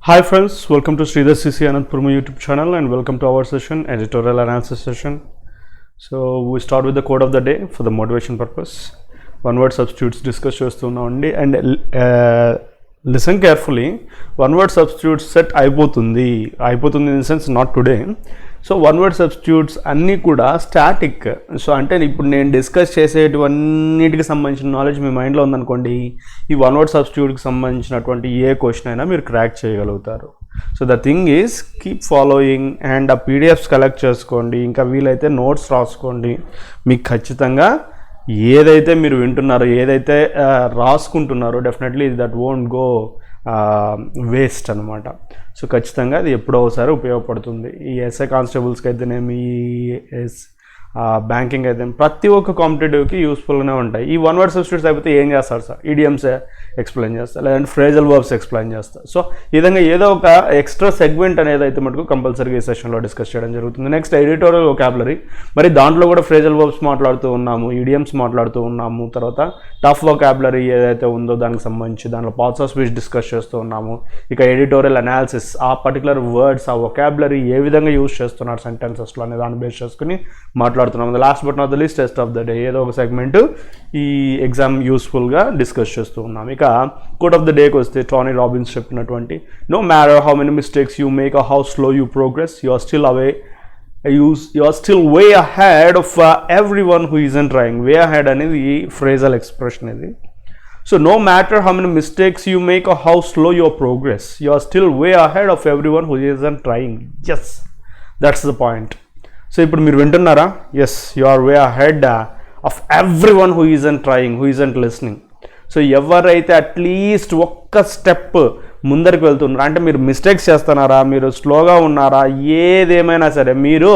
Hi friends, welcome to Sridhar CC Anandpurma YouTube channel and welcome to our session, editorial analysis session. So we start with the quote of the day for the motivation purpose. One word substitutes discuss చేస్తున్నామండి and listen carefully. One word substitutes set అయిపోతుంది in the sense not today. So one word substitutes అన్నీ కూడా static. So అంటే ఇప్పుడు నేను discuss చేసేటివన్నిటికి సంబంధించిన knowledge మీ మైండ్లో ఉందనుకోండి, ఈ వన్ వర్డ్ సబ్స్టిట్యూట్కి సంబంధించినటువంటి ఏ క్వశ్చన్ అయినా మీరు క్రాక్ చేయగలుగుతారు. So the thing is keep following and ఆ పీడిఎఫ్స్ కలెక్ట్ చేసుకోండి, ఇంకా వీలైతే నోట్స్ రాసుకోండి. మీకు ఖచ్చితంగా ఏదైతే మీరు వింటున్నారో, ఏదైతే రాసుకుంటున్నారో definitely that won't go waste అనమాట. సో ఖచ్చితంగా అది ఎప్పుడో ఒకసారి ఉపయోగపడుతుంది. ఈ ఎస్ఐ కానిస్టేబుల్స్కి అయితేనేమి, బ్యాంకింగ్ అయితే ప్రతి ఒక్క కాంపిటేటివ్కి యూస్ఫుల్గానే ఉంటాయి. ఈ వన్ వర్డ్ సబ్స్టిట్యూట్స్ అయిపోతే ఏం చేస్తారు సార్? ఈడియమ్స్ ఎక్స్ప్లెయిన్ చేస్తారు, లేదంటే ఫ్రేజల్ వర్బ్స్ ఎక్స్ప్లెయిన్ చేస్తారు. సో ఈ విధంగా ఏదో ఒక ఎక్స్ట్రా సెగ్మెంట్ అనేది అయితే మటుకు కంపల్సరీగా ఈ సెషన్లో డిస్కస్ చేయడం జరుగుతుంది. నెక్స్ట్ ఎడిటోరియల్ వొకాబులరీ, మరి దాంట్లో కూడా ఫ్రేజల్ వర్బ్స్ మాట్లాడుతూ ఉన్నాము, ఈడియమ్స్ మాట్లాడుతూ ఉన్నాము, తర్వాత టఫ్ వొకాబులరీ ఏదైతే ఉందో దానికి సంబంధించి దాంట్లో పార్ట్స్ ఆఫ్ స్పీచ్ డిస్కస్ చేస్తూ ఉన్నాము. ఇక ఎడిటోరియల్ అనాలిసిస్, ఆ పర్టికులర్ వర్డ్స్, ఆ వొకాబులరీ ఏ విధంగా యూజ్ చేస్తున్నారు సెంటెన్సెస్లో అనే దాన్ని బేస్ చేసుకుని మాట్లాడుతున్నాం. Last but not the least test of the day, ఏదో ఒక సెగ్మెంట్ ఈ ఎగ్జామ్ యూస్ఫుల్గా డిస్కస్ చేస్తూ ఉన్నాం. ఇక కోట్ ఆఫ్ ద డేకి వస్తే టోనీ రాబిన్స్ చెప్పినటువంటి no matter how many mistakes you make or how slow you progress, you are still way ahead of everyone who isn't trying. Way ahead అనేది phrasal expression ఇది. So no matter how many mistakes you make or how slow your progress, you are still way ahead of everyone who isn't trying. Yes, that's the point. So ఇప్పుడు మీరు వింటున్నారా? Yes, you are way ahead of everyone who isn't trying, who isn't listening. So ఎవరైతే at least ఒక్క step ముందరికి వెళ్తున్నారా, అంటే మీరు mistakes చేస్తున్నారా, మీరు స్లోగా ఉన్నారా, ఏదేమైనా సరే మీరు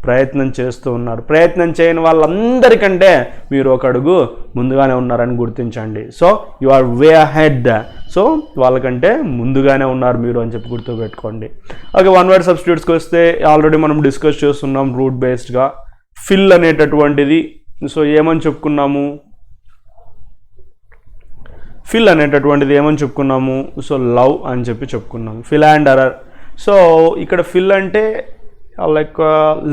ప్రయత్నం చేస్తూ ఉన్నారు. ప్రయత్నం చేయని వాళ్ళందరికంటే మీరు ఒక అడుగు ముందుగానే ఉన్నారని గుర్తించండి. So you are way ahead, so వాళ్ళకంటే ముందుగానే ఉన్నారు మీరు అని చెప్పి గుర్తుపెట్టుకోండి. ఓకే, వన్ వర్డ్ సబ్స్టిట్యూట్స్కి వస్తే ఆల్రెడీ మనం డిస్కస్ చేస్తున్నాం రూట్ బేస్డ్గా. ఫిల్ అనేటటువంటిది, సో ఏమని చెప్పుకున్నాము? ఫిల్ అనేటటువంటిది ఏమని చెప్పుకున్నాము? సో లవ్ అని చెప్పి చెప్పుకున్నాము. Fill and error. సో ఇక్కడ ఫిల్ అంటే లైక్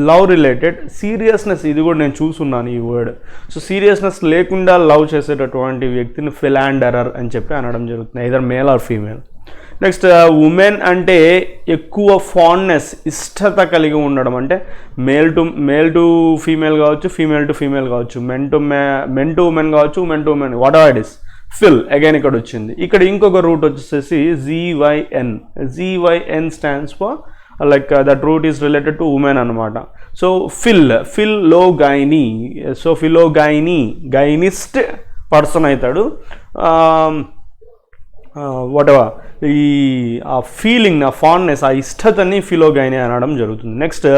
లవ్ రిలేటెడ్ సీరియస్నెస్, ఇది కూడా నేను చూసున్నాను ఈ వర్డ్. సో సీరియస్నెస్ లేకుండా లవ్ చేసేటటువంటి వ్యక్తిని ఫిల్ అండ్ ఎర్రర్ అని చెప్పి అనడం జరుగుతుంది, either male or female. Next women అంటే ఎక్కువ ఫాండ్నెస్, ఇష్టత కలిగి ఉండడం, అంటే మేల్ టు ఫీమేల్ కావచ్చు, ఫీమేల్ టు ఫీమేల్ కావచ్చు, మెన్ టు ఉమెన్ కావచ్చు, women to women, what ever it is. Fill again ఇక్కడ వచ్చింది. ఇక్కడ ఇంకొక రూట్ వచ్చేసి ZYN stands for like that root is related to women అనమాట. సో ఫిల్లోగైనీ, సో గైనిస్ట్ పర్సన్ అవుతాడు. వాట్ ఎవర్ ఆ ఫీలింగ్, ఆ ఫాండ్నెస్, ఆ ఇష్టతని ఫిలోగైనీ అనడం జరుగుతుంది. నెక్స్ట్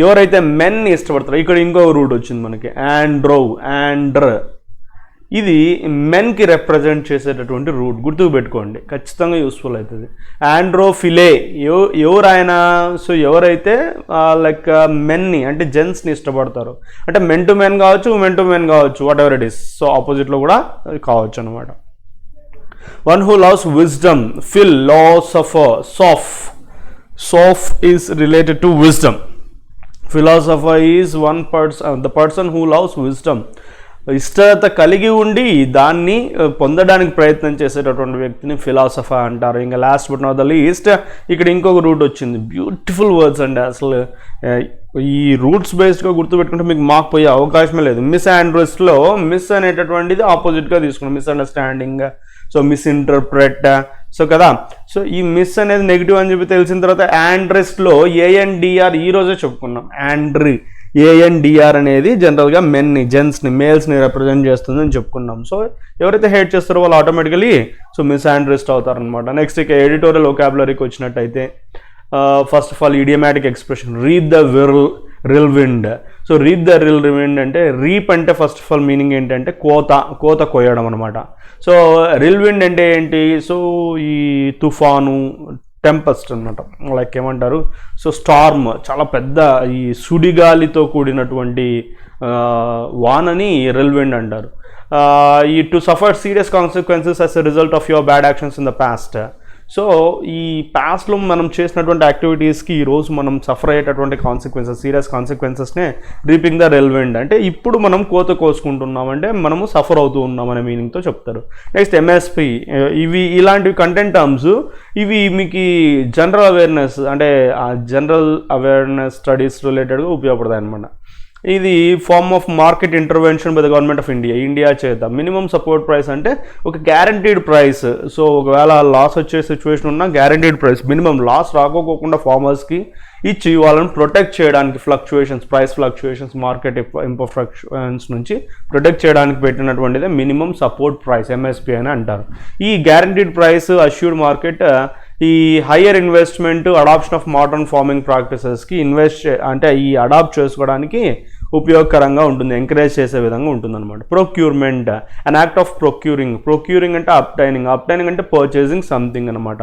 ఎవరైతే మెన్ ఇష్టపడతారో, ఇక్కడ ఇంకో రూట్ వచ్చింది మనకి ఆండ్ర్. ఇది మెన్కి రిప్రజెంట్ చేసేటటువంటి రూట్, గుర్తుకు పెట్టుకోండి, ఖచ్చితంగా యూస్ఫుల్ అవుతుంది. ఆండ్రోఫిలే ఎవరైనా, సో ఎవరైతే లైక్ మెన్ని అంటే జెంట్స్ని ఇష్టపడతారు, అంటే మెన్ టు మెన్ కావచ్చు, ఉమెన్ టు మెన్ కావచ్చు, whatever it is. So ఆపోజిట్లో కూడా కావచ్చు అనమాట. One who loves wisdom, philosopher. Soph is related to wisdom. Philosopher is the person who loves wisdom. ఇష్టత కలిగి ఉండి దాన్ని పొందడానికి ప్రయత్నం చేసేటటువంటి వ్యక్తిని ఫిలాసఫర్ అంటారు. ఇంకా last but not the least ఇక్కడ ఇంకొక రూట్ వచ్చింది, బ్యూటిఫుల్ వర్డ్స్ అండి. అసలు ఈ రూట్స్ బేస్డ్గా గుర్తుపెట్టుకుంటే మీకు మార్క్ పోయే అవకాశమే లేదు. మిస్ ఆండ్రెస్ట్లో మిస్ అనేటటువంటిది ఆపోజిట్గా తీసుకున్నాం, మిస్అండర్స్టాండింగ్, సో మిస్ఇంటర్ప్రెట్, సో కదా. సో ఈ మిస్ అనేది నెగిటివ్ అని చెప్పి తెలిసిన తర్వాత ఆండ్రెస్ట్లో ANDR ఈ రోజే చెప్పుకున్నాం. ANDR అనేది జనరల్గా జెంట్స్ని, మేల్స్ని రిప్రజెంట్ చేస్తుందని చెప్పుకున్నాం. సో ఎవరైతే హేట్ చేస్తారో వాళ్ళు ఆటోమేటికలీ సో మిస్అండర్స్టాండ్ అవుతారనమాట. నెక్స్ట్ ఇక ఎడిటోరియల్ వొకాబులరీకి వచ్చినట్టయితే first of all idiomatic expression, reap the reel wind. So reap the reel wind అంటే, రీప్ అంటే ఫస్ట్ ఆఫ్ ఆల్ మీనింగ్ ఏంటంటే కోత కొయ్యడం అనమాట. సో రిల్ విండ్ అంటే ఏంటి? సో ఈ తుఫాను, టెంపస్ట్ అనమాట, లైక్ ఏమంటారు, సో స్టార్మ్, చాలా పెద్ద ఈ సుడిగాలితో కూడినటువంటి వానని రిల్ విండ్ అంటారు. to suffer serious consequences as a result of your bad actions in the past. So ఈ పాస్ట్లో మనం చేసినటువంటి యాక్టివిటీస్కి ఈరోజు మనం సఫర్ అయ్యేటటువంటి కాన్సిక్వెన్సెస్, సీరియస్ కాన్సిక్వెన్సెస్నే రీపింగ్ ద రెలవెంట్, అంటే ఇప్పుడు మనం కోత కోసుకుంటున్నాం అంటే మనము సఫర్ అవుతూ ఉన్నాం అనే మీనింగ్తో చెప్తారు. నెక్స్ట్ ఎంఎస్పి, ఇవి ఇలాంటివి కంటెంట్ టర్మ్స్, ఇవి మీకు జనరల్ అవేర్నెస్ అంటే జనరల్ అవేర్నెస్ స్టడీస్ రిలేటెడ్గా ఉపయోగపడతాయి అనమాట. ఇది form of market intervention by the government of India చేత. మినిమం సపోర్ట్ ప్రైస్ అంటే ఒక గ్యారంటీడ్ ప్రైస్. సో ఒకవేళ లాస్ వచ్చే సిచ్యువేషన్ ఉన్నా గ్యారంటీడ్ ప్రైస్, మినిమం లాస్ రాకోకుండా ఫార్మర్స్కి ఇచ్చి వాళ్ళని ప్రొటెక్ట్ చేయడానికి, ప్రైస్ ఫ్లక్చుయేషన్స్, మార్కెట్ ఇంపర్ఫెక్షన్స్ నుంచి ప్రొటెక్ట్ చేయడానికి పెట్టినటువంటిదే మినిమం సపోర్ట్ ప్రైస్, ఎంఎస్పి అని అంటారు. ఈ గ్యారంటీడ్ ప్రైస్, అష్యూర్డ్ మార్కెట్ ఈ higher investment, adoption of modern farming ప్రాక్టీసెస్కి అంటే ఈ అడాప్ట్ చేసుకోవడానికి ఉపయోగకరంగా ఉంటుంది, ఎంకరేజ్ చేసే విధంగా ఉంటుంది అనమాట. Procurement, an act of procuring అంటే అప్టైనింగ్ అంటే పర్చేసింగ్ సంథింగ్ అనమాట.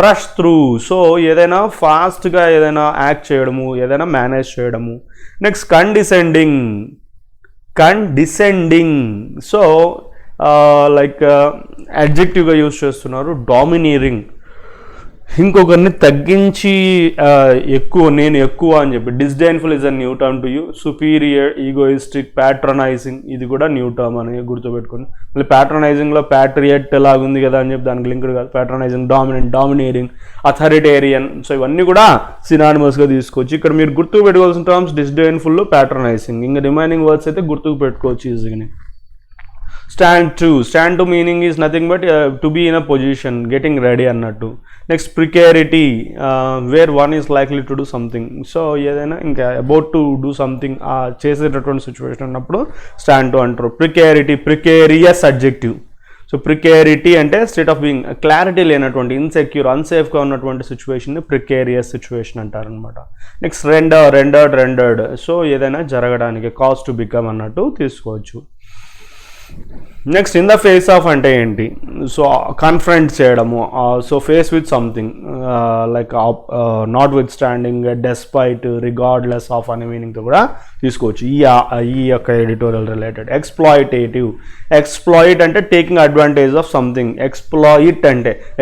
రష్ త్రూ, సో ఏదైనా ఫాస్ట్గా ఏదైనా యాక్ట్ చేయడము, ఏదైనా మేనేజ్ చేయడము. నెక్స్ట్ కండిసెండింగ్, సో లైక్ అడ్జెక్టివ్గా యూజ్ చేస్తున్నారు. డామినీరింగ్, ఇంకొకరిని తగ్గించి నేను ఎక్కువ అని చెప్పి. Disdainful is a new term to you. Superior, egoistic, patronising, ఇది కూడా న్యూ టర్మ్ అని గుర్తుపెట్టుకోండి. మళ్ళీ ప్యాట్రనైజింగ్లో ప్యాట్రియట్ లాగుంది కదా అని చెప్పి దానికి లింక్డ్ కాదు. ప్యాట్రనైజింగ్, డామినేరింగ్, అథారిటేరియన్, సో ఇవన్నీ కూడా సినానిమస్గా తీసుకోవచ్చు. ఇక్కడ మీరు గుర్తుకు పెట్టుకోవాల్సిన టర్మ్స్ డిస్డైన్ఫుల్, ప్యాట్రనైజింగ్. ఇంకా రిమైనింగ్ వర్డ్స్ అయితే గుర్తుకు పెట్టుకోవచ్చు ఈజీగానే. Stand to meaning is nothing but to be in a position, getting ready అన్నట్టు. Next precarity, where one is likely to do something, so ఏదైనా ఇంకా అబౌట్ టు డూ సంథింగ్ చేసేటటువంటి సిచ్యువేషన్ ఉన్నప్పుడు స్టాండ్ టు అంటారు. Precarious adjective. సో ప్రికేరిటీ అంటే state of being, clarity లేనటువంటి, insecure, అన్సేఫ్గా ఉన్నటువంటి సిచ్యువేషన్ని ప్రికేరియస్ సిచ్యువేషన్ అంటారనమాట. నెక్స్ట్ రెండర్డ్, సో ఏదైనా జరగడానికి, కాజ్ టు బికమ్ అన్నట్టు తీసుకోవచ్చు. Next in the face of అంటే ఏంటి? సో కన్ఫ్రంట్ చేయడము, so face with something, like not with standing, despite, regardless of అనే మీనింగ్తో కూడా తీసుకోవచ్చు ఈ యొక్క ఎడిటోరియల్ రిలేటెడ్. ఎక్స్ప్లాయిట్ అంటే taking advantage of something.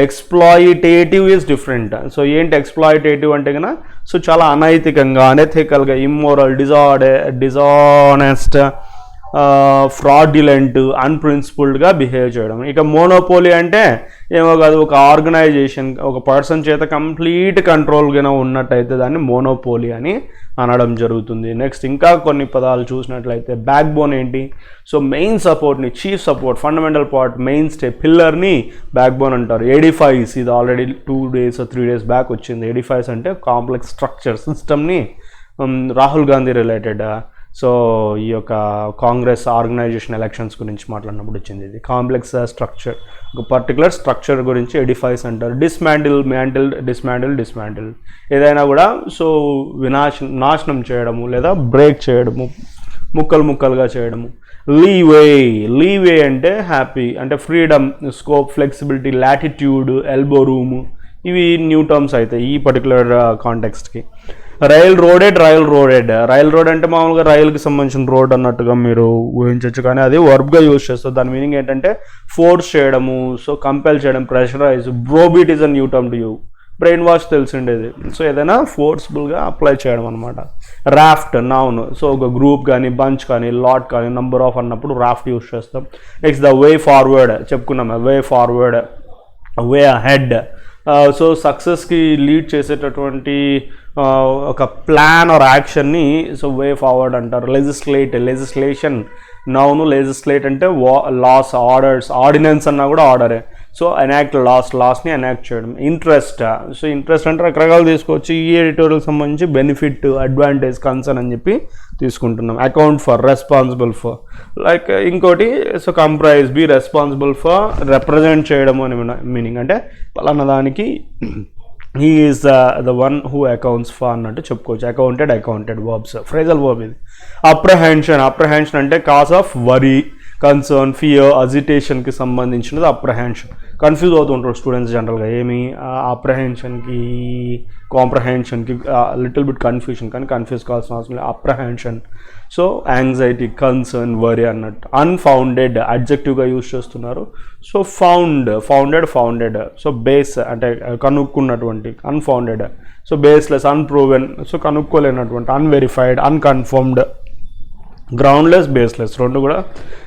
Exploitative is different. So ఏంటి ఎక్స్ప్లాయిటేటివ్ అంటే కన్నా, సో చాలా అనైతికంగా, అనెథికల్గా, ఇమ్మోరల్, డిజానెస్ట్, ఫ్రాడ్యులెంట్, అన్ప్రిన్సిపుల్డ్గా బిహేవ్ చేయడం. ఇక మోనోపోలీ అంటే ఏమో కాదు, ఒక ఆర్గనైజేషన్, ఒక పర్సన్ చేత కంప్లీట్ కంట్రోల్గా ఉన్నట్టయితే దాన్ని మోనోపోలీ అని అనడం జరుగుతుంది. నెక్స్ట్ ఇంకా కొన్ని పదాలు చూసినట్లయితే బ్యాక్ బోన్ ఏంటి? సో మెయిన్ సపోర్ట్ని, chief support, fundamental part, mainstay, పిల్లర్ని బ్యాక్ బోన్ అంటారు. ఎడిఫైస్, ఇది already 2 days or 3 days back వచ్చింది. ఎడిఫైస్ అంటే కాంప్లెక్స్ స్ట్రక్చర్, సిస్టమ్ని. రాహుల్ గాంధీ రిలేటెడ్, సో ఈ యొక్క కాంగ్రెస్ ఆర్గనైజేషన్ ఎలక్షన్స్ గురించి మాట్లాడినప్పుడు వచ్చింది ఇది. కాంప్లెక్స్ స్ట్రక్చర్, ఒక పర్టికులర్ స్ట్రక్చర్ గురించి ఎడిఫైస్ అంటారు. డిస్మాంటిల్, ఏదైనా కూడా సో నాశనం చేయడము లేదా బ్రేక్ చేయడము, ముక్కలుగా చేయడము. లీవే అంటే హ్యాపీ, అంటే freedom, scope, flexibility, latitude, elbow room, ఇవి న్యూ టర్మ్స్ అవుతాయి ఈ పర్టికులర్ కాంటెక్స్ట్కి. రైల్ రోడ్ అంటే మామూలుగా రైలుకి సంబంధించిన రోడ్ అన్నట్టుగా మీరు ఊహించవచ్చు, కానీ అది వర్బ్గా యూజ్ చేస్తారు. దాని మీనింగ్ ఏంటంటే ఫోర్స్ చేయడము, సో కంపెల్ చేయడం, pressurise. Browbeat is a new term to you. Brainwash తెలిసిండేది, సో ఏదైనా ఫోర్స్ఫుల్గా అప్లై చేయడం అనమాట. రాఫ్ట్, నౌన్, సో ఒక గ్రూప్ కానీ, బంచ్ కానీ, లాట్ కానీ, నంబర్ ఆఫ్ అన్నప్పుడు రాఫ్ట్ యూజ్ చేస్తాం. నెక్స్ట్ ద వే ఫార్వర్డ్, చెప్పుకున్నాం, వే అహెడ్, సో సక్సెస్కి లీడ్ చేసేటటువంటి ఒక ప్లాన్ ఆర్ యాక్షన్ని సో వే ఫార్వర్డ్ అంటారు. Legislation, noun. లెజిస్లేట్ అంటే లాస్, ఆర్డినెన్స్ అన్నా కూడా ఆర్డరే. సో ఎనాక్ట్, లాస్ని ఎనాక్ట్ చేయడం. ఇంట్రెస్ట్ అంటే రకరకాలు తీసుకోవచ్చు. ఈ ఎడిటోరియల్ సంబంధించి బెనిఫిట్, అడ్వాంటేజ్, కన్సర్న్ అని చెప్పి తీసుకుంటున్నాం. Account for, responsible for, like ఇంకోటి so comprise, be responsible for, represent చేయడం అని మీనింగ్. అంటే పలానా దానికి he is the one who accounts for అన్నట్టు చెప్పుకోవచ్చు. అకౌంటెడ్ వర్బ్స్, ఫ్రేజల్ వర్బ్ ఇది. అప్రహెన్షన్ అంటే cause of worry, concern, fear, అజిటేషన్కి సంబంధించినది అప్రహెన్షన్. కన్ఫ్యూజ్ అవుతుంటారు స్టూడెంట్స్ జనరల్గా, ఏమి అప్రహెన్షన్కి కాంప్రహెన్షన్కి లిటిల్ బిట్ కన్ఫ్యూషన్, కానీ కన్ఫ్యూజ్ కావాల్సిన అవసరం లేదు. Apprehension, so anxiety, concern, worry అన్నట్టు. అన్ఫౌండెడ్ అడ్జెక్టివ్గా యూజ్ చేస్తున్నారు. సో ఫౌండెడ్, సో బేస్ అంటే కనుక్కున్నటువంటి, unfounded so baseless, unproven so కనుక్కోలేనటువంటి, అన్వెరిఫైడ్, అన్కన్ఫర్మ్డ్, గ్రౌండ్లెస్, బేస్లెస్, రెండు కూడా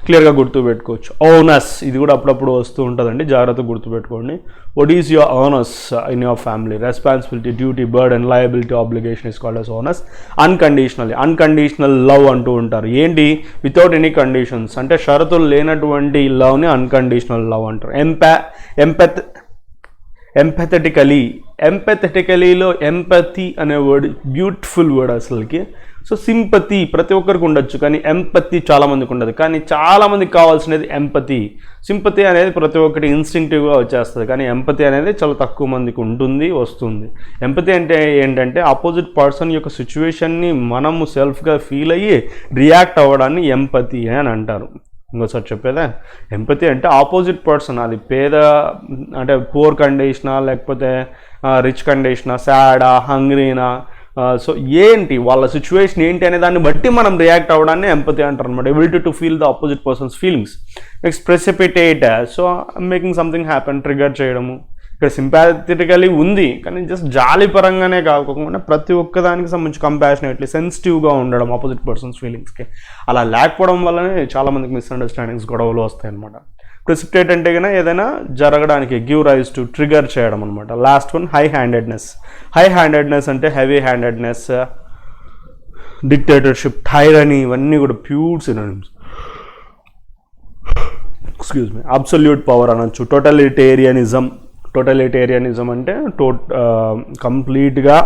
క్లియర్గా గుర్తుపెట్టుకోవచ్చు. ఓనస్, ఇది కూడా అప్పుడప్పుడు వస్తూ ఉంటుందండి, జాగ్రత్తగా గుర్తుపెట్టుకోండి. What is your onus in your family? Responsibility, duty, burden, liability, obligation is called as onus. Unconditional love అంటూ ఉంటారు. ఏంటి? వితౌట్ ఎనీ కండిషన్స్, అంటే షరతులు లేనటువంటి లవ్ని అన్కండిషనల్ లవ్ అంటారు. ఎంపథెటికలీలో ఎంపతి అనే వర్డ్ బ్యూటిఫుల్ వర్డ్ అసలుకి. సో సింపతి ప్రతి ఒక్కరికి ఉండొచ్చు, కానీ ఎంపతి చాలామందికి ఉండదు. కానీ చాలామందికి కావాల్సినది ఎంపతి. సింపతి అనేది ప్రతి ఒక్కటి ఇన్స్టింక్టివ్గా వచ్చేస్తుంది, కానీ ఎంపతి అనేది చాలా తక్కువ మందికి ఉంటుంది, వస్తుంది. ఎంపతి అంటే ఏంటంటే ఆపోజిట్ పర్సన్ యొక్క సిచ్యువేషన్ని మనము సెల్ఫ్గా ఫీల్ అయ్యి రియాక్ట్ అవ్వడాన్ని ఎంపతి అని అంటారు. ఇంకోసారి చెప్పేదా? ఎంపతి అంటే ఆపోజిట్ పర్సన్, అది పేద అంటే పూర్ కండిషనా, లేకపోతే రిచ్ కండిషనా, సాడా, హంగ్రీనా, సో ఏంటి వాళ్ళ సిచ్యువేషన్ ఏంటి అనే దాన్ని బట్టి మనం రియాక్ట్ అవ్వడాన్ని ఎంపతి అంటారు అనమాట. Ability to feel the opposite persons feelings. Next precipitate, so making something happen, trigger చేయడము. ఇక్కడ సింపాథెటికలీ ఉంది, కానీ జస్ట్ జాలి పరంగానే కాకుండా ప్రతి ఒక్కదానికి సంబంధించి కంపాషనేట్లీ, సెన్సిటివ్గా ఉండడం ఆపోజిట్ పర్సన్స్ ఫీలింగ్స్కి. అలా లేకపోవడం వల్లనే చాలామందికి మిస్అండర్స్టాండింగ్స్, గొడవలు వస్తాయి అనమాట. ప్రెసిపిటేట్ అంటే కన్నా ఏదైనా జరగడానికి, గివ్ రైజ్ టు, ట్రిగర్ చేయడం అనమాట. లాస్ట్ వన్ హై హ్యాండెడ్నెస్ అంటే హెవీ హ్యాండెడ్నెస్, డిక్టేటర్షిప్, టైరనీ, ఇవన్నీ కూడా ప్యూర్ సినోనిమ్స్. అబ్సల్యూట్ పవర్ అనొచ్చు. టోటలిటేరియనిజం అంటే కంప్లీట్గా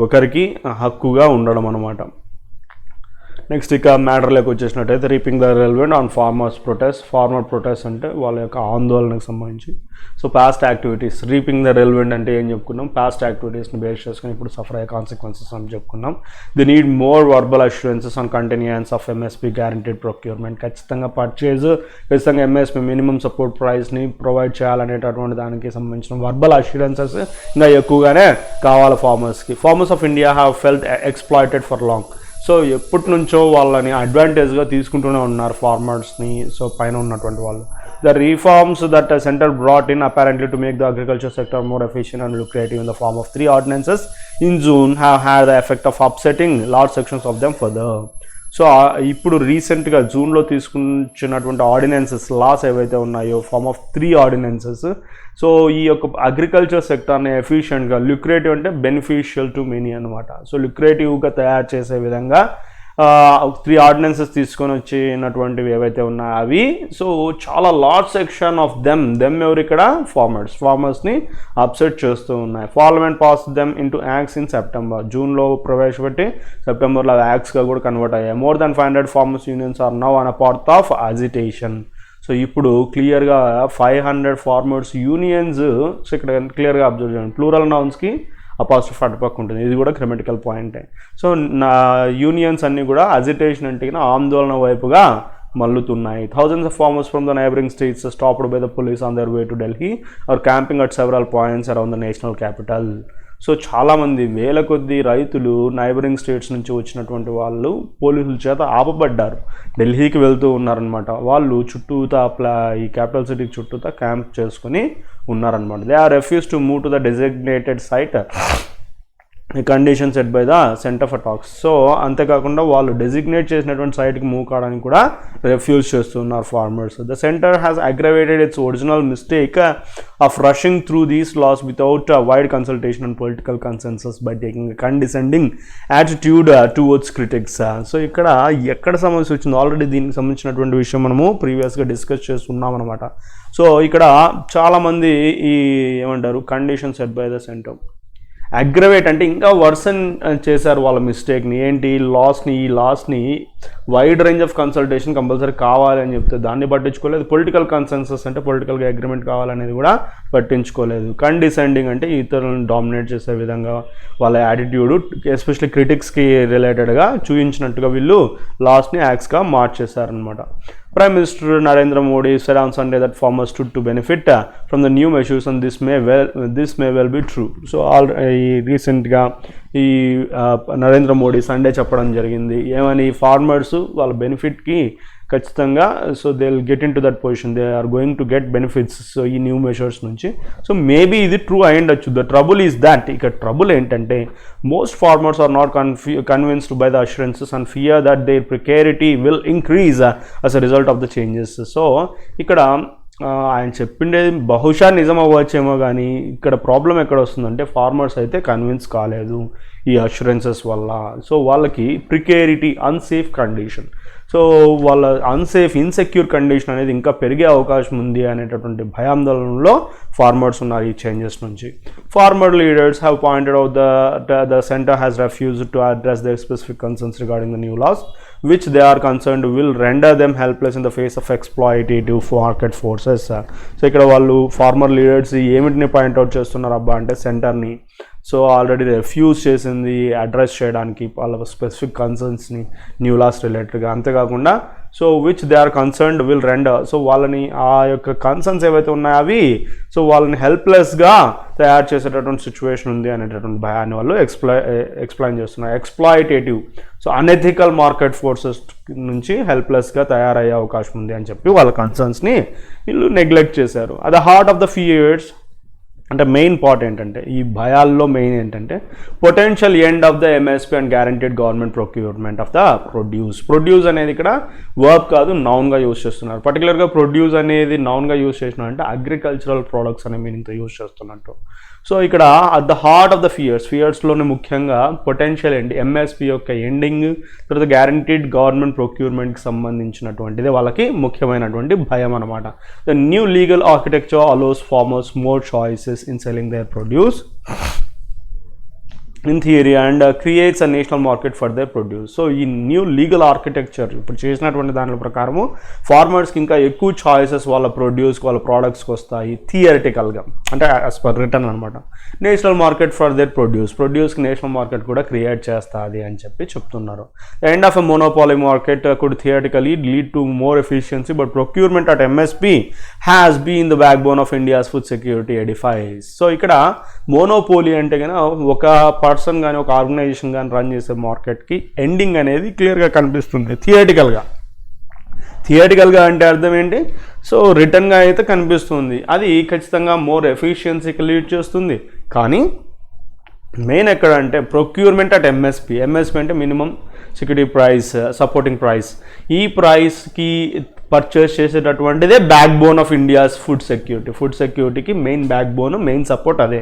ఒకరికి హక్కుగా ఉండడం అనమాట. నెక్స్ట్ ఇక మ్యాటర్లోకి వచ్చేసినట్టయితే reaping the relevant on farmer protest అంటే వాళ్ళ యొక్క ఆందోళనకు సంబంధించి. So past activities, reaping the relevant అంటే ఏం చెప్పుకున్నాం? పాస్ట్ యాక్టివిటీస్ని బేస్ చేసుకుని ఇప్పుడు సఫర్ అయ్యే కాన్సిక్వెన్సెస్ అని చెప్పుకున్నాం. The need more verbal assurances on continuance of MSP guaranteed procurement. ఖచ్చితంగా ఎంఎస్పీ మినిమం సపోర్ట్ ప్రైస్ని ప్రొవైడ్ చేయాలనేటటువంటి దానికి సంబంధించిన వర్బల్ అష్యూరెన్సెస్ ఇంకా ఎక్కువగానే కావాలి ఫార్మర్స్కి. Farmers of India have felt exploited for long. So ఎప్పటి నుంచో వాళ్ళని అడ్వాంటేజ్గా తీసుకుంటూనే ఉన్నారు ఫార్మర్స్ని, సో పైన ఉన్నటువంటి వాళ్ళు. The reforms that centre brought in apparently to make the agriculture sector more efficient and lucrative in the form of 3 ordinances in June have had the effect of upsetting large sections of them further. So ఇప్పుడు రీసెంట్గా జూన్లో తీసుకున్నటువంటి ordinances, loss ఏవైతే ఉన్నాయో form of 3 ordinances, so ఈ యొక్క agriculture సెక్టర్ని ఎఫిషియెంట్గా, ల్యూక్రేటివ్ అంటే beneficial to many అనమాట. సో ల్యూక్రేటివ్గా తయారు చేసే విధంగా 3 ఆర్డినెన్సెస్ తీసుకొని వచ్చినటువంటివి ఏవైతే ఉన్నాయో అవి. సో చాలా లార్జ్ సెక్షన్ ఆఫ్ దెమ్ ఎవరు ఇక్కడ? ఫార్మర్స్ని అప్సెట్ చేస్తూ ఉన్నాయి. Parliament pass them into acts in September. జూన్లో ప్రవేశపెట్టి సెప్టెంబర్లో యాక్ట్స్గా కూడా కన్వర్ట్ అయ్యాయి. More than 500 farmers unions are now on a part of agitation. So ఇప్పుడు క్లియర్గా 500 ఫార్మర్స్ యూనియన్స్, సో ఇక్కడ క్లియర్గా అబ్జర్వ్ చేయండి, ప్లూరల్ నౌన్స్కి అపాస్ట్రఫ్ అటుపక్క ఉంటుంది, ఇది కూడా క్రిటికల్ పాయింటే. సో నా యూనియన్స్ అన్నీ కూడా అజిటేషన్ అంటే ఆందోళన వైపుగా మల్లుతున్నాయి. Thousands of farmers from the neighboring states stopped by the police on their way to Delhi or camping at several points around the national capital. So చాలామంది వేల కొద్ది రైతులు నైబరింగ్ స్టేట్స్ నుంచి వచ్చినటువంటి వాళ్ళు పోలీసుల చేత ఆపబడ్డారు, ఢిల్లీకి వెళ్తూ ఉన్నారనమాట. వాళ్ళు చుట్టూతా ఈ క్యాపిటల్ సిటీకి చుట్టూతా క్యాంప్ చేసుకుని ఉన్నారనమాట. They are refuse to move to the designated site condition set by the centre for talks. So అంతేకాకుండా వాళ్ళు డెసిగ్నేట్ చేసినటువంటి సైట్కి మూవ్ కావడానికి కూడా రెఫ్యూజ్ చేస్తున్నారు farmers. The centre has aggravated its original mistake of rushing through these laws without wide consultation and political consensus by taking condescending attitude towards critics. So ఇక్కడ ఎక్కడ సమస్య వచ్చిందో ఆల్రెడీ దీనికి సంబంధించినటువంటి విషయం మనము ప్రీవియస్గా డిస్కస్ చేస్తున్నాం అనమాట. సో ఇక్కడ చాలామంది ఈ ఏమంటారు condition set by the centre aggravate అంటే ఇంకా వర్సన్ చేశారు వాళ్ళ మిస్టేక్ని. ఏంటి? ఈ లాస్ని wide range of consultation compulsory కావాలి అని చెప్తే దాన్ని పట్టించుకోలేదు. పొలిటికల్ కన్సెన్సస్ అంటే పొలిటికల్గా అగ్రిమెంట్ కావాలనేది కూడా పట్టించుకోలేదు. కండిసెండింగ్ అంటే ఇతరులను డామినేట్ చేసే విధంగా వాళ్ళ యాటిట్యూడ్ ఎస్పెషల్లీ క్రిటిక్స్కి రిలేటెడ్గా చూపించినట్టుగా వీళ్ళు లాస్ని యాక్ట్స్గా మార్చేశారనమాట. Prime Minister Narendra Modi said on Sunday that farmers stood to benefit from the new measures, and this may well be true. So all recentగా ఈ నరేంద్ర మోడీ సండే చెప్పడం జరిగింది ఏమని ఫార్మర్స్ వాళ్ళ బెనిఫిట్కి ఖచ్చితంగా so they will get into that position, they are going to get benefits so ఈ new measures నుంచి. So maybe ఇది ట్రూ అయి ఉండొచ్చు. ద ట్రబుల్ ఈజ్ దాట్, ఇక ట్రబుల్ ఏంటంటే most farmers are not convinced by the assurances and fear that their precarity will increase as a result of the changes. So ఇక్కడ ఆయన చెప్పిండేది బహుశా నిజం అవ్వచ్చేమో, కానీ ఇక్కడ ప్రాబ్లం ఎక్కడ వస్తుందంటే ఫార్మర్స్ అయితే కన్విన్స్ కాలేదు ఈ అష్యూరెన్సెస్ వల్ల. సో వాళ్ళకి ప్రికేరిటీ, అన్సేఫ్ కండిషన్, సో వాళ్ళ ఇన్సెక్యూర్ కండిషన్ అనేది ఇంకా పెరిగే అవకాశం ఉంది అనేటటువంటి భయాందోళనలో ఫార్మర్స్ ఉన్నారు ఈ చేంజెస్ నుంచి. Farmer leaders have pointed out the centre has refused to address their specific concerns regarding the new laws which they are concerned will render them helpless in the face of exploitative market forces. So ఇక్కడ వాళ్ళు farmer leaders ఏమిటిని point out చేస్తున్నారు అబ్బా అంటే సెంటర్ని so already refuse చేసింది address చేయడానికి వాళ్ళ specific కన్సర్న్స్ని న్యూ లాస్ రిలేటెడ్గా. అంతేకాకుండా so which they are concerned will render, so వాళ్ళని ఆ యొక్క కన్సర్న్స్ ఏవైతే ఉన్నాయో అవి సో వాళ్ళని హెల్ప్లెస్గా తయారు చేసేటటువంటి సిచ్యువేషన్ ఉంది అనేటటువంటి భయాన్ని వాళ్ళు ఎక్స్ప్లెయిన్ చేస్తున్నారు. Exploitative, so unethical market forces నుంచి హెల్ప్లెస్గా తయారయ్యే అవకాశం ఉంది అని చెప్పి వాళ్ళ కన్సర్న్స్ని వీళ్ళు నెగ్లెక్ట్ చేశారు. At the heart of the fears అంటే మెయిన్ పార్ట్ ఏంటంటే ఈ భయాల్లో మెయిన్ ఏంటంటే potential end of the MSP and guaranteed government procurement of the produce అనేది ఇక్కడ వర్బ్ కాదు నౌన్గా యూజ్ చేస్తున్నారు. పర్టికులర్గా ప్రొడ్యూస్ అనేది నౌన్గా యూజ్ చేసినారంటే అగ్రికల్చరల్ ప్రోడక్ట్స్ అనే మీనింగ్తో యూజ్ చేస్తున్నట్టు. సో ఇక్కడ at the heart of the ఫియర్స్లోనే ముఖ్యంగా పొటెన్షియల్ ఎండ్, ఎంఎస్పీ యొక్క ఎండింగ్, తర్వాత గ్యారంటీడ్ గవర్నమెంట్ ప్రొక్యూర్మెంట్కి సంబంధించినటువంటిది వాళ్ళకి ముఖ్యమైనటువంటి భయం అనమాట. The new legal architecture allows farmers more choices in selling their produce in theory and creates a national market for their produce. So ఈ న్యూ లీగల్ ఆర్కిటెక్చర్ ఇప్పుడు చేసినటువంటి దాని ప్రకారము ఫార్మర్స్కి ఇంకా ఎక్కువ చాయిసెస్ వాళ్ళ ప్రొడ్యూస్కి వాళ్ళ ప్రోడక్ట్స్కి వస్తాయి థియరిటికల్గా, అంటే యాజ్ పర్ రిటర్న్ అనమాట. నేషనల్ మార్కెట్ ఫర్ దేర్ ప్రొడ్యూస్కి నేషనల్ మార్కెట్ కూడా క్రియేట్ చేస్తుంది అని చెప్పి చెప్తున్నారు. The end of a monopoly market could theoretically lead to more efficiency but procurement at MSP has been the backbone of India's food security edifice. So ఇక్కడ monopoly అంటే కనుక ఒక person కానీ ఒక ఆర్గనైజేషన్ కానీ రన్ చేసే మార్కెట్కి ending అనేది క్లియర్గా కనిపిస్తుంది థియరిటికల్గా అంటే అర్థం ఏంటి, సో రిటర్న్గా అయితే కనిపిస్తుంది. అది ఖచ్చితంగా మోర్ ఎఫిషియన్సీకి లీడ్ చేస్తుంది. కానీ మెయిన్ ఎక్కడ అంటే ప్రొక్యూర్మెంట్ అట్ ఎంఎస్పీ అంటే minimum security price, supporting price, ఈ ప్రైస్కి పర్చేస్ చేసేటటువంటిదే backbone of India's food సెక్యూరిటీకి main backbone, main support అదే.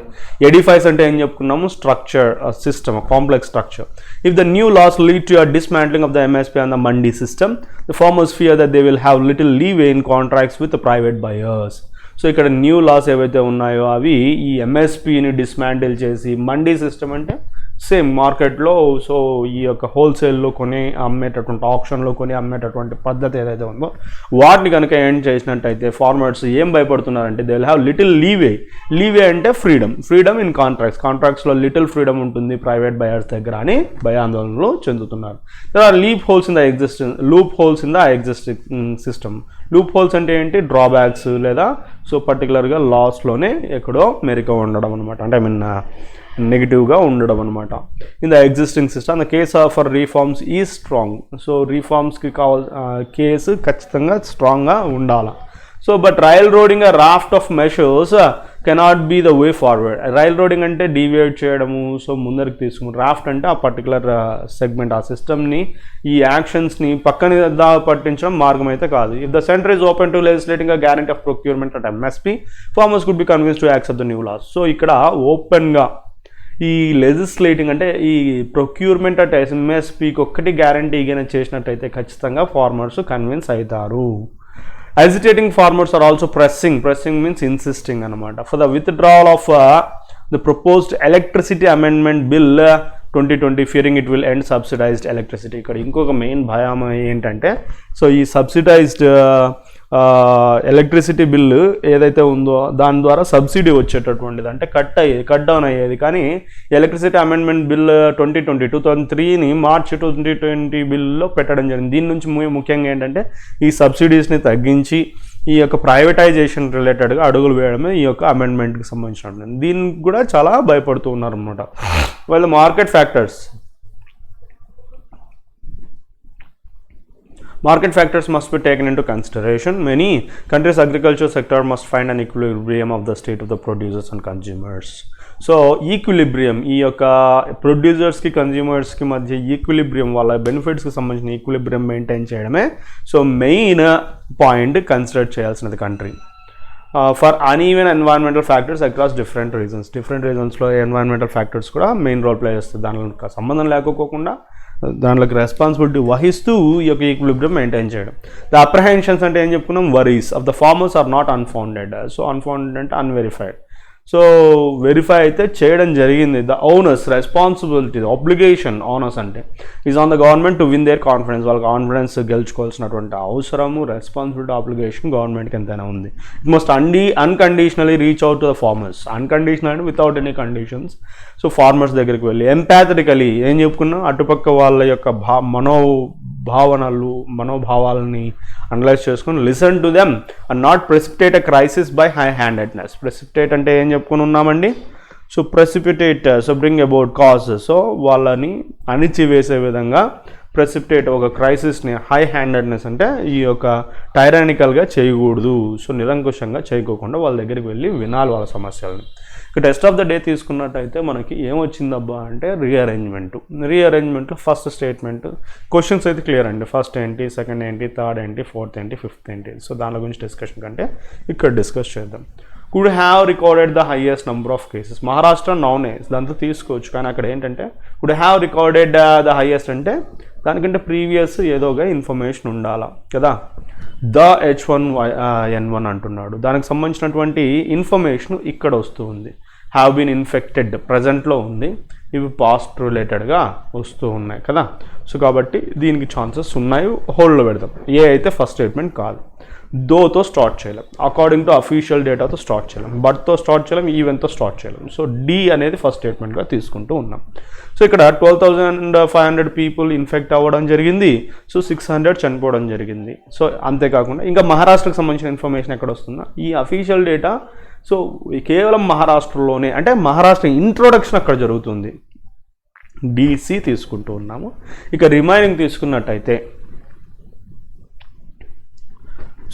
ఎడిఫైస్ అంటే ఏం చెప్పుకున్నాము, structure, system, complex structure. If the new laws lead to dismantling of the MSP and the mandi system, the farmers fear that they will have little leeway in contracts with private buyers. So ఇక్కడ new laws ఏవైతే ఉన్నాయో అవి ఈ ఎంఎస్పీని dismantle చేసి, mandi system అంటే same మార్కెట్లో so ఈ యొక్క హోల్సేల్లో కొని అమ్మేటటువంటి, ఆప్షన్లో కొని అమ్మేటటువంటి పద్ధతి ఏదైతే ఉందో వాటిని కనుక ఏం చేసినట్టయితే ఫార్మర్స్ ఏం భయపడుతున్నారంటే they will have little leeway అంటే ఫ్రీడమ్ ఇన్ కాంట్రాక్ట్స్లో లిటిల్ ఫ్రీడమ్ ఉంటుంది ప్రైవేట్ బయర్స్ దగ్గర అని భయాందోళనలు చెందుతున్నారు. There are loopholes in the existing system. Loopholes అంటే ఏంటి, డ్రాబ్యాక్స్ లేదా సో పర్టికులర్గా లాస్లోనే ఎక్కడో మెరిక ఉండడం అనమాట, అంటే ఐ మీన్ నెగిటివ్గా ఉండడం అనమాట. In the existing system the case for reforms is strong. So రీఫార్మ్స్కి కేసు ఖచ్చితంగా స్ట్రాంగ్గా ఉండాలి. So but railroading raft of measures cannot be the way forward. Railroading అంటే డీవియేట్ చేయడము, సో ముందరికి తీసుకుని, రాఫ్ట్ అంటే ఆ పర్టికులర్ సెగ్మెంట్, ఆ సిస్టమ్ని, ఈ యాక్షన్స్ని పక్కన పట్టించడం మార్గం అయితే కాదు. If the centre is open to legislating a guarantee of procurement at MSP, farmers could be convince to accept the new laws. So ఇక్కడ ఓపెన్గా ఈ లెజిస్లేటింగ్ అంటే ఈ ప్రొక్యూర్మెంట్ అట్ ఎంఎస్పీకి ఒక్కటి గ్యారంటీ గిన చేసినట్టయితే ఖచ్చితంగా ఫార్మర్స్ కన్విన్స్ అవుతారు. Agitating farmers are also pressing means insisting అనమాట for the withdrawal of the proposed electricity amendment bill 2020 fearing it will end subsidized electricity. ఇక్కడ ఇంకొక మెయిన్ భయం ఏంటంటే సో ఈ సబ్సిడైజ్డ్ ఎలక్ట్రిసిటీ బిల్లు ఏదైతే ఉందో దాని ద్వారా సబ్సిడీ వచ్చేటటువంటిది, అంటే కట్ డౌన్ అయ్యేది. కానీ ఎలక్ట్రిసిటీ అమెండ్మెంట్ బిల్ 2003ని మార్చ్ 2020 బిల్లో పెట్టడం జరిగింది. దీని నుంచి ముఖ్యంగా ఏంటంటే ఈ సబ్సిడీస్ని తగ్గించి ఈ యొక్క ప్రైవేటైజేషన్ రిలేటెడ్గా అడుగులు వేయడమే ఈ యొక్క అమెండ్మెంట్కి సంబంధించినటువంటి. దీనికి కూడా చాలా భయపడుతూ ఉన్నారు అనమాట. వాళ్ళ market factors must be taken into consideration. Many countries' agriculture sector must find an equilibrium of the state of the producers and consumers. So equilibrium, ఈ యొక్క ప్రొడ్యూసర్స్కి కన్జ్యూమర్స్కి మధ్య ఈక్విలిబ్రియం, వాళ్ళ బెనిఫిట్స్కి సంబంధించిన ఈక్విలిబ్రియం మెయింటైన్ చేయడమే సో మెయిన్ పాయింట్ కన్సిడర్ చేయాల్సినది country. For uneven environmental factors across different రీజన్స్లో ఎన్వైరన్మెంటల్ ఫ్యాక్టర్స్ కూడా మెయిన్ రోల్ ప్లే చేస్తుంది. దానిలో సంబంధం లేకపోకుండా దాంట్లోకి రెస్పాన్సిబిలిటీ వహిస్తూ ఈ యొక్క ఈక్విలిబ్రియం మెయింటైన్ చేయడం. ద అప్రహెన్షన్స్ అంటే ఏం చెప్పుకున్నాం, worries of the farmers are not unfounded. So unfounded అంటే అన్వెరిఫైడ్. సో వెరిఫై అయితే చేయడం జరిగింది. The owners responsibility, obligation, owners అంటే is on the government to win their confidence. వాళ్ళ కాన్ఫిడెన్స్ గెలుచుకోవాల్సినటువంటి అవసరము, రెస్పాన్సిబిలిటీ, ఆబ్లిగేషన్ గవర్నమెంట్కి ఎంతైనా ఉంది. It must unconditionally reach out to the farmers. Unconditional అంటే without any conditions. So farmers దగ్గరికి వెళ్ళి ఎంపాథటికలీ ఏం చెప్పుకున్నాం, అటుపక్క వాళ్ళ యొక్క మనోభావాలని అనలైజ్ చేసుకుని listen to them and not precipitate a crisis by high handedness. Precipitate అంటే ఏం చెప్పుకుని ఉన్నామండి, so precipitate, so bring about cause, so వాళ్ళని అణిచివేసే విధంగా ప్రెసిపిటేట్ ఒక క్రైసిస్ని. హై హ్యాండెడ్నెస్ అంటే ఈ యొక్క టైరానికల్గా చేయకూడదు. సో నిరంకుశంగా చేయకోకుండా వాళ్ళ దగ్గరికి వెళ్ళి వినాలి వాళ్ళ సమస్యలను. ఇక టెస్ట్ ఆఫ్ ద డే తీసుకున్నట్టయితే మనకి ఏమొచ్చిందబ్బా అంటే రీఅరేంజ్మెంట్లో ఫస్ట్ స్టేట్మెంట్ క్వశ్చన్స్ అయితే క్లియర్ అండి. ఫస్ట్ ఏంటి, సెకండ్ ఏంటి, థర్డ్ ఏంటి, ఫోర్త్ ఏంటి, ఫిఫ్త్ ఏంటి. సో దాని గురించి డిస్కషన్ కంటే ఇక్కడ డిస్కస్ చేద్దాం. Could have recorded the highest number of cases. Maharashtra నౌనే దాంతో తీసుకోవచ్చు, కానీ అక్కడ ఏంటంటే could have recorded the highest అంటే దానికంటే ప్రీవియస్ ఏదోగా ఇన్ఫర్మేషన్ ఉండాలా కదా. ద H1N1 అంటున్నాడు, దానికి సంబంధించినటువంటి ఇన్ఫర్మేషన్ ఇక్కడ వస్తూ ఉంది. హ్యావ్ బీన్ ఇన్ఫెక్టెడ్ ప్రజెంట్లో ఉంది, ఇవి పాస్ట్ రిలేటెడ్గా వస్తూ ఉన్నాయి కదా. సో కాబట్టి దీనికి ఛాన్సెస్ ఉన్నాయి, హోల్డ్లో పెడతాం. ఏ అయితే ఫస్ట్ స్టేట్మెంట్ కాదు. దోతో స్టార్ట్ చేయలేం, అకార్డింగ్ టు అఫీషియల్ డేటాతో స్టార్ట్ చేయలేం, బట్తో స్టార్ట్ చేయలేం, ఈవెన్తో స్టార్ట్ చేయలేం. సో డి అనేది ఫస్ట్ స్టేట్మెంట్గా తీసుకుంటూ ఉన్నాం. సో ఇక్కడ 12,500 పీపుల్ ఇన్ఫెక్ట్ అవ్వడం జరిగింది. సో 600 చనిపోవడం జరిగింది. సో అంతేకాకుండా ఇంకా మహారాష్ట్రకు సంబంధించిన ఇన్ఫర్మేషన్ ఎక్కడ వస్తుందా, ఈ అఫీషియల్ డేటా. సో కేవలం మహారాష్ట్రలోనే, అంటే మహారాష్ట్ర ఇంట్రొడక్షన్ అక్కడ జరుగుతుంది. డిసి తీసుకుంటూ ఉన్నాము. ఇక రిమైనింగ్ తీసుకున్నట్టయితే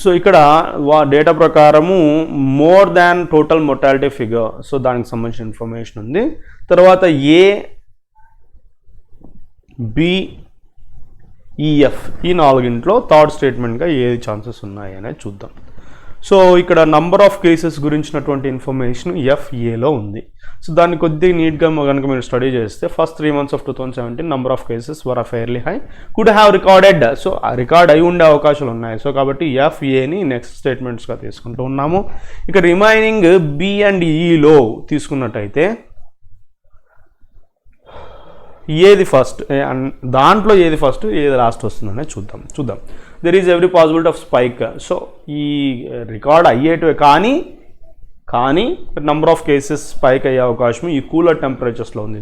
సో ఇక్కడ డేటా ప్రకారము more than total mortality figure, so దానికి సంబంధించిన ఇన్ఫర్మేషన్ ఉంది. తర్వాత ABEF ఈ నాలుగింట్లో థర్డ్ స్టేట్మెంట్గా ఏది ఛాన్సెస్ ఉన్నాయి అనేది చూద్దాం. సో ఇక్కడ నంబర్ ఆఫ్ కేసెస్ గురించినటువంటి ఇన్ఫర్మేషన్ FAలో ఉంది. సో దాన్ని కొద్దిగా నీట్గా కనుక మీరు స్టడీ చేస్తే first 3 months of 2017 number of cases were fairly high, could have recorded. So record అయి ఉండే అవకాశాలు ఉన్నాయి. సో కాబట్టి FAని నెక్స్ట్ స్టేట్మెంట్స్గా తీసుకుంటూ ఉన్నాము. ఇక రిమైనింగ్ B and Eలో తీసుకున్నట్టయితే ఏది ఫస్ట్, దాంట్లో ఏది ఫస్ట్ ఏది లాస్ట్ వస్తుందనేది చూద్దాం. There is every possibility of spike. So ఈ రికార్డ్ అయ్యేటివే కానీ నెంబర్ ఆఫ్ కేసెస్ స్పైక్ అయ్యే అవకాశం ఈ కూలర్ టెంపరేచర్స్లో ఉంది.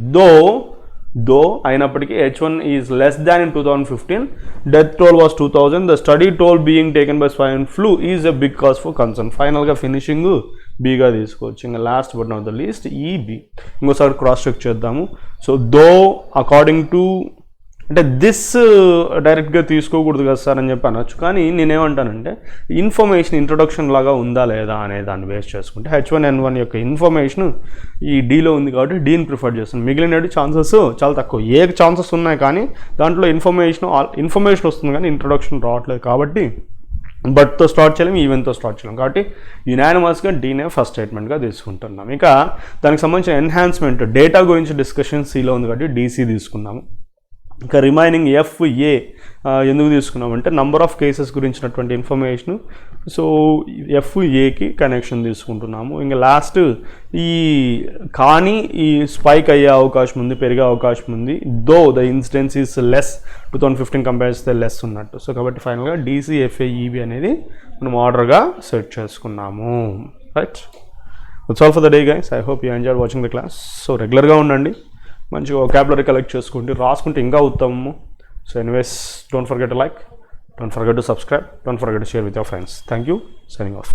దో అయినప్పటికీ H1 is less than in 2015. Death toll was 2000. The study toll being taken by swine flu is a big cause for concern. ఫైనల్గా finishing బీగా తీసుకోవచ్చు. ఇంకా last but not the least B. ఇంకోసారి cross check చేద్దాము. So though according to అంటే this డైరెక్ట్గా తీసుకోకూడదు కదా సార్ అని చెప్పి అనొచ్చు. కానీ నేనేమంటానంటే ఇన్ఫర్మేషన్ ఇంట్రొడక్షన్ లాగా ఉందా లేదా అనే దాన్ని బేస్ చేసుకుంటే H1N1 యొక్క ఇన్ఫర్మేషన్ ఈ డీలో ఉంది కాబట్టి డీని ప్రిఫర్ చేస్తాను. మిగిలినవి ఛాన్సెస్ చాలా తక్కువ. ఏ ఛాన్సెస్ ఉన్నాయి కానీ దాంట్లో ఇన్ఫర్మేషన్ వస్తుంది కానీ ఇంట్రొడక్షన్ రావట్లేదు. కాబట్టి బట్తో స్టార్ట్ చేయలేము, ఈవెన్తో స్టార్ట్ చేయలేము. కాబట్టి యునానిమస్గా డీనే ఫస్ట్ స్టేట్మెంట్గా తీసుకుంటున్నాం. ఇక దానికి సంబంధించిన ఎన్హాన్స్మెంట్ డేటా గురించి డిస్కషన్ సిలో ఉంది కాబట్టి DC తీసుకున్నాము. ఇంకా రిమైనింగ్ FA ఎందుకు తీసుకున్నామంటే నంబర్ ఆఫ్ కేసెస్ గురించినటువంటి ఇన్ఫర్మేషన్. సో FAకి కనెక్షన్ తీసుకుంటున్నాము. ఇంకా లాస్ట్ కానీ ఈ స్పైక్ అయ్యే అవకాశం ఉంది, పెరిగే అవకాశం ఉంది. Though the incidence is less 2015 compare చేస్తే లెస్ ఉన్నట్టు. సో కాబట్టి ఫైనల్గా DCFAEB అనేది మనం ఆర్డర్గా సెట్ చేసుకున్నాము. Right, that's all for the day guys. I hope you enjoyed watching the class. So రెగ్యులర్గా ఉండండి, మంచిగా వొకాబులరీ కలెక్ట్ చేసుకుంటే రాసుకుంటే ఇంకా ఉత్తమము. So anyways, don't forget to like, don't forget to subscribe, don't forget to share with your friends. Thank you, signing off.